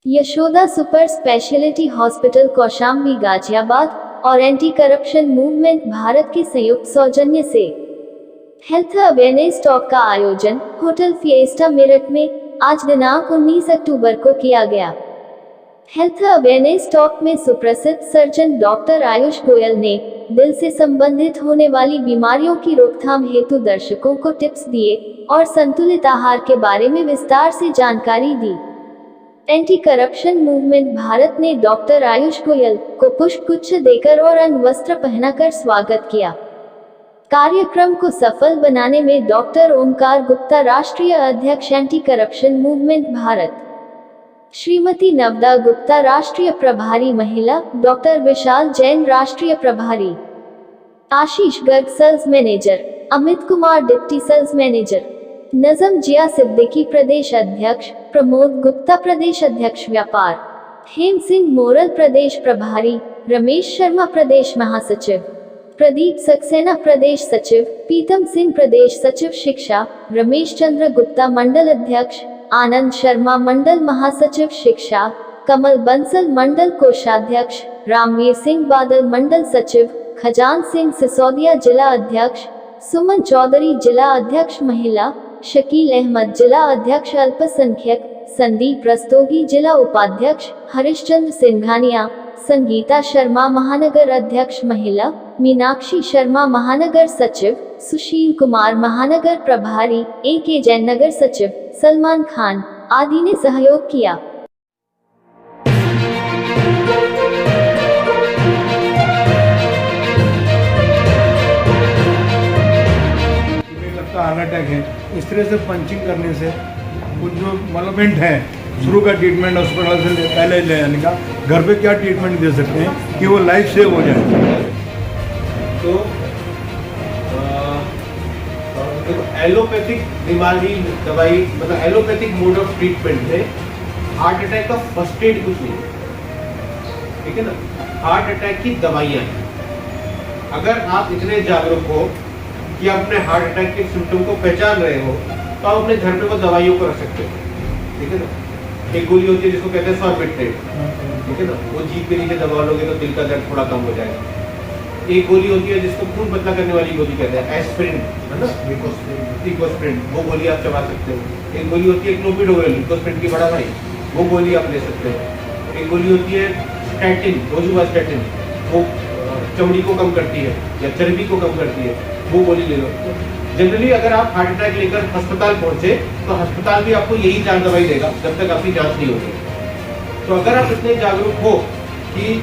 Yashoda super speciality hospital Kaushambi Ghaziabad और anti corruption movement Bharat के संयुक्त सौजन्य से हेल्थ अवेयरनेस टॉक का आयोजन होटल फिएस्टा मेरठ में आज दिनांक 19 अक्टूबर को किया गया। हेल्थ अवेयरनेस टॉक में सुप्रसिद्ध सर्जन डॉक्टर आयुष गोयल ने दिल से संबंधित होने वाली बीमारियों की रोकथाम हेतु दर्शकों को टिप्स दिए और संतुलित आहार के बारे में विस्तार से जानकारी दी। एंटी करप्शन मूवमेंट भारत ने डॉक्टर आयुष गोयल को पुष्पगुच्छ देकर और अंगवस्त्र पहनाकर स्वागत किया। कार्यक्रम को सफल बनाने में डॉक्टर ओमकार गुप्ता राष्ट्रीय अध्यक्ष anti corruption movement Bharat, Shrimati Navda Gupta राष्ट्रीय प्रभारी महिला, डॉक्टर विशाल जैन राष्ट्रीय प्रभारी, Ashish Garg sales manager, Amit Kumar deputy sales manager, Najam Ziya Siddiqui प्रदेश अध्यक्ष, प्रमोद गुप्ता प्रदेश अध्यक्ष व्यापार, हेम सिंह मोरल प्रदेश प्रभारी, रमेश शर्मा प्रदेश महासचिव, प्रदीप सक्सेना प्रदेश सचिव, पीतम सिंह प्रदेश सचिव शिक्षा, रमेश चंद्र गुप्ता मंडल अध्यक्ष, आनंद शर्मा मंडल महासचिव शिक्षा, कमल बंसल मंडल कोषाध्यक्ष, रामवीर सिंह बादल मंडल सचिव, खजान सिंह सिसोदिया जिला अध्यक्ष, सुमन चौधरी जिला अध्यक्ष महिला, शकील अहमद जिला अध्यक्ष अल्पसंख्यक, संदीप रस्तोगी जिला उपाध्यक्ष, हरिश्चंद्र सिंघानिया, संगीता शर्मा महानगर अध्यक्ष महिला, मीनाक्षी शर्मा महानगर सचिव, सुशील कुमार महानगर प्रभारी, AK जैन नगर सचिव, सलमान खान आदि ने सहयोग किया। हार्ट अटैक है, इस तरह से पंचिंग करने से कुछ जो मलमेंट है शुरू का ट्रीटमेंट अस्पताल से पहले ले जाने का, घर पे क्या ट्रीटमेंट दे सकते हैं कि वो लाइफ सेव हो जाए। तो एलोपैथिक बीमारी दवाई मतलब एलोपैथिक मोड ऑफ ट्रीटमेंट में हार्ट अटैक का फर्स्ट एड कुछ नहीं है, ठीक है ना। हार्ट अटैक की दवाइयाँ हैं। अगर आप इतने जागरूक हो कि अपने हार्ट अटैक के सिम्टम को पहचान रहे हो तो आप अपने घर पे वो दवाइयों को रख सकते हो, ठीक है ना। एक गोली होती है जिसको कहते हैं सॉर्बिट्रेट, ठीक है ना, वो जीभ के नीचे दबा लोगे तो दिल का दर्द थोड़ा कम हो जाएगा। एक गोली होती है जिसको खून पतला करने वाली गोली कहते हैं एस्पिरिन, है ना, इकोस्प्रिन, वो गोली आप चबा सकते हो। एक गोली होती है क्लोपिडोग्रेल, इकोस्प्रिन की बड़ा भाई, वो गोली आप ले सकते हो। एक गोली होती है स्टैटिन, रोजुवास्टैटिन, वो चमड़ी को कम करती है या चर्बी को कम करती है, वो गोली ले लो। जनरली अगर आप हार्ट अटैक लेकर अस्पताल पहुंचे तो अस्पताल भी आपको यही 4 दवाई देगा जब तक आपकी जांच नहीं होगी। तो अगर आप इतने जागरूक हो कि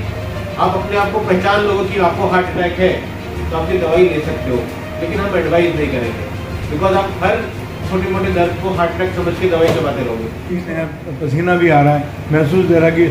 आप अपने आप को पहचान लो कि आपको हार्ट अटैक है तो आप ये दवाई ले सकते हो, लेकिन हम एडवाइस नहीं करेंगे बिकॉज आप हर छोटे मोटे दर्द को हार्ट अटैक समझ के दवाई चबाते रहोगे। पसीना भी आ रहा है, महसूस दे रहा है कि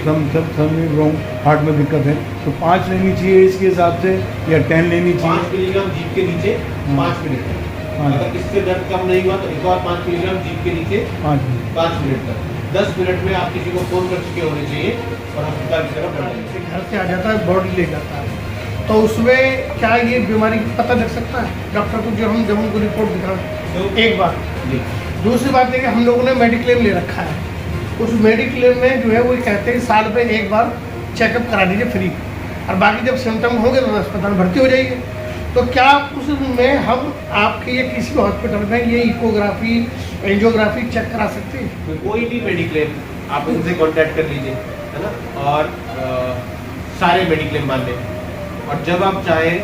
हार्ट में दिक्कत है, तो 5 लेनी चाहिए इसके हिसाब से या 10 लेनी चाहिए। 5 मिलीग्राम जीभ के नीचे 5 मिनट तक, अगर इससे दर्द कम नहीं हुआ तो एक और 5 मिलीग्राम जीभ के नीचे 5 मिनट तक। 10 मिनट में आप किसी को फोन कर चुके होने चाहिए और अस्पताल की तरफ बढ़ा देंगे। घर से आ जाता है, बॉडी ले जाता है, तो उसमें क्या ये बीमारी पता लग सकता है डॉक्टर को जब हमको रिपोर्ट दिखाएं तो एक बार। दूसरी बात है कि हम लोगों ने मेडिक्लेम ले रखा है, उस मेडिक्लेम में जो है वो कहते हैं साल पे एक बार चेकअप करा दीजिए फ्री, और बाकी जब सिम्टम होंगे तो अस्पताल भर्ती हो जाइए। तो क्या उसमें हम आपके ये किसी हॉस्पिटल में ये इकोग्राफी एंजियोग्राफी चेक करा सकते हैं? कोई भी मेडिक्लेम आप उनसे कॉन्टैक्ट कर लीजिए, है ना, और सारे मेडिक्लेम मान लें, और जब आप चाहें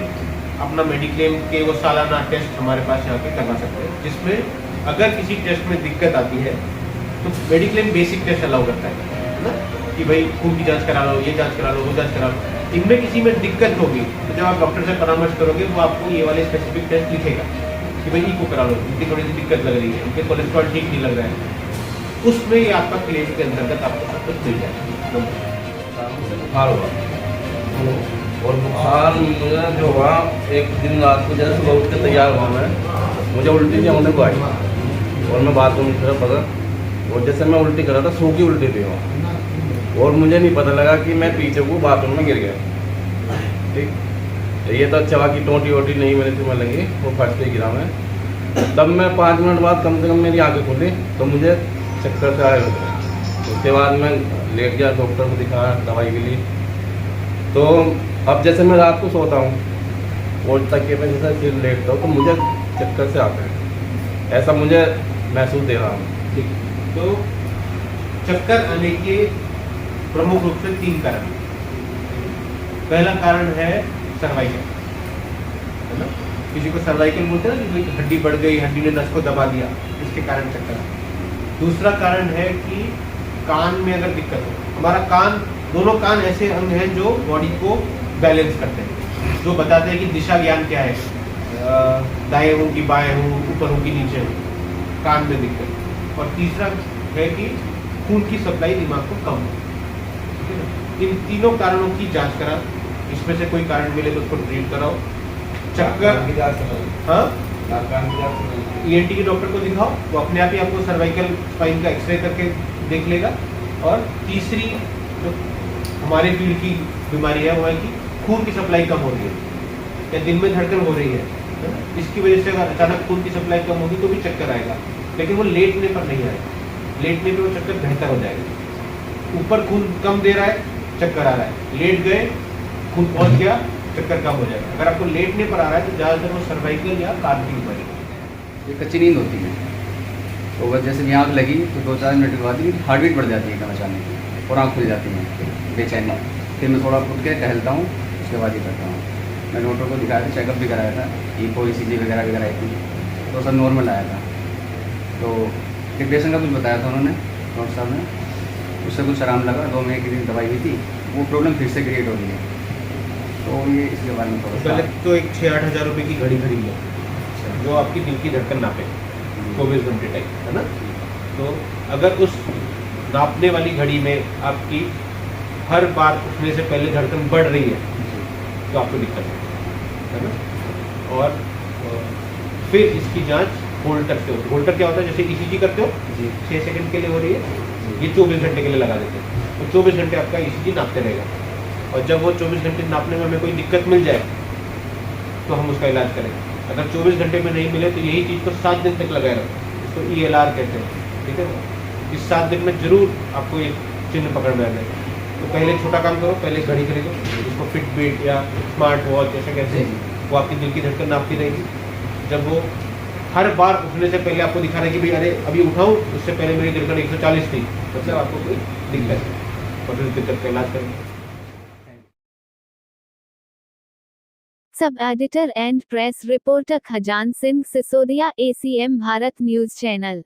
अपना मेडिक्लेम के वो सालाना टेस्ट हमारे पास यहाँ पे करवा सकते हैं, जिसमें अगर किसी टेस्ट में दिक्कत आती है तो मेडिक्लेम बेसिक टेस्ट अलाउ करता है ना, कि भाई खून की जांच करा लो, ये जांच करा लो, वो जांच करा लो। इनमें किसी में दिक्कत होगी तो जब आप डॉक्टर से परामर्श करोगे वो आपको ये वाले स्पेसिफिक टेस्ट लिखेगा कि भाई इको करा लो, इनकी थोड़ी सी दिक्कत लग रही है, इनके कोलेस्ट्रॉल ठीक नहीं लग रहा है, उसमें ये आपका क्लेम के अंतर्गत आपको सब कुछ मिल जाएगा। बुखार हुआ और बुखार मुझे जो हुआ एक दिन रात को जैसे सुबह उठ के तैयार हुआ मैं, मुझे उल्टी नहीं होने को आई और मैं बाथरूम की तरफ पता, और जैसे मैं उल्टी कर रहा था सूखी उल्टी थी वहाँ, और मुझे नहीं पता लगा कि मैं पीछे को बाथरूम में गिर गया। ठीक, ये तो अच्छा हुआ कि टोटी वोटी नहीं मेरे से मैं लगी, वो फर्स्ट पे गिरा मैं। तब मैं 5 मिनट बाद कम से कम मेरी आंखें खुली तो मुझे चक्कर से आए होते उसके बाद मैं लेट गया, डॉक्टर को दिखाया दवाई के लिए। तो अब जैसे मैं रात को सोता हूँ और तकिए पे जैसे सिर लेटता हूँ तो मुझे चक्कर से आते हैं, ऐसा मुझे महसूस दे रहा हूँ। ठीक, तो चक्कर आने के प्रमुख रूप से 3 कारण। पहला कारण है सर्वाइकल, है ना, किसी को सर्वाइकल बोलते हैं ना, कि हड्डी बढ़ गई, हड्डी ने नस को दबा दिया, इसके कारण चक्कर आता है। दूसरा कारण है कि कान में अगर दिक्कत हो, हमारा कान, दोनों कान ऐसे अंग हैं जो बॉडी को बैलेंस करते हैं, जो बताते हैं कि दिशा ज्ञान क्या है, दाएं हूँ कि बाएं हूँ, ऊपर हूँ कि नीचे हूँ, कान में दिक्कत। और तीसरा है कि खून की सप्लाई दिमाग को कम हो। ठीक है ना? इन तीनों कारणों की जांच करा, इसमें से कोई कारण मिले तो उसको ट्रीट कराओ। चक्कर, हाँ, ENT के डॉक्टर को दिखाओ, वो अपने आप ही आपको सर्वाइकल स्पाइन का एक्सरे करके देख लेगा। और तीसरी जो हमारे फील्ड की बीमारी है वो है कि खून की सप्लाई कम हो रही है या दिन में धड़कन हो रही है ना? इसकी वजह से अगर अचानक खून की सप्लाई कम होगी तो भी चक्कर आएगा, लेकिन वो लेटने पर नहीं आएगा। लेटने पर वो चक्कर बेहतर हो जाएगा। ऊपर खून कम दे रहा है, चक्कर आ रहा है, लेट गए, खून पहुंच गया, चक्कर कम हो जाएगा। अगर आपको लेटने पर आ रहा है तो ज़्यादातर वो सर्वाइकल या कान की बीमारी है। ये कच्ची नींद होती है, तो बस जैसे आँख लगी तो 2-4 मिनट के बाद ही हार्ट बीट बढ़ जाती है एकदम अचानक और आँख खुल जाती है बेचैनी। फिर मैं थोड़ा उठ के टहलता हूँ, उसके बाद ही करता हूँ। मैं डॉक्टर को दिखाया था, चेकअप भी कराया था, ECG वगैरह भी कराई थी, तो सब नॉर्मल आया था। तो डिप्रेशन का कुछ बताया था उन्होंने, डॉक्टर साहब ने, उससे कुछ आराम लगा। 2 महीने की दिन दवाई हुई थी, वो प्रॉब्लम फिर से क्रिएट हो रही है। तो ये इसके बारे में थोड़ा पहले तो एक 6-8 हज़ार रुपये की घड़ी खरीद लो, जो आपकी दिल की धड़कन नापे 24 घंटे तक, है ना। तो अगर उस नापने वाली घड़ी में आपकी हर बार उठने से पहले धड़कन बढ़ रही है तो आपको दिक्कत है ना। और फिर इसकी जांच होल्टर से होती है। होल्टर क्या होता है, जैसे ECG करते हो, 6 सेकंड के लिए हो रही है, ये 24 घंटे के लिए लगा देते हैं। तो 24 घंटे आपका ECG नापते रहेगा, और जब वो 24 घंटे नापने में हमें कोई दिक्कत मिल जाए तो हम उसका इलाज करेंगे। अगर 24 घंटे में नहीं मिले तो यही चीज़ को 7 दिन तक लगाए रखो, इसको ELR कहते हैं। ठीक है ना, इस 7 दिन में जरूर आपको एक चिन्ह पकड़ में आ जाएगा। तो पहले छोटा काम करो, पहले घड़ी खरीदो, उसको फिटबिट या स्मार्ट वॉच जैसे कहते हैं, वो आपकी दिल की धड़कन नापती रहेगी। जब वो हर बार उठने से पहले आपको दिखा रहा है कि भाई अरे अभी उठाऊँ, उससे पहले मेरी धड़कन 140 थी, मतलब आपको कोई दिक्कत है, और फिर दिक्कत का इलाज करेंगे। सब editor and press reporter Khajan Singh Sisodia, ACM Bharat news channel.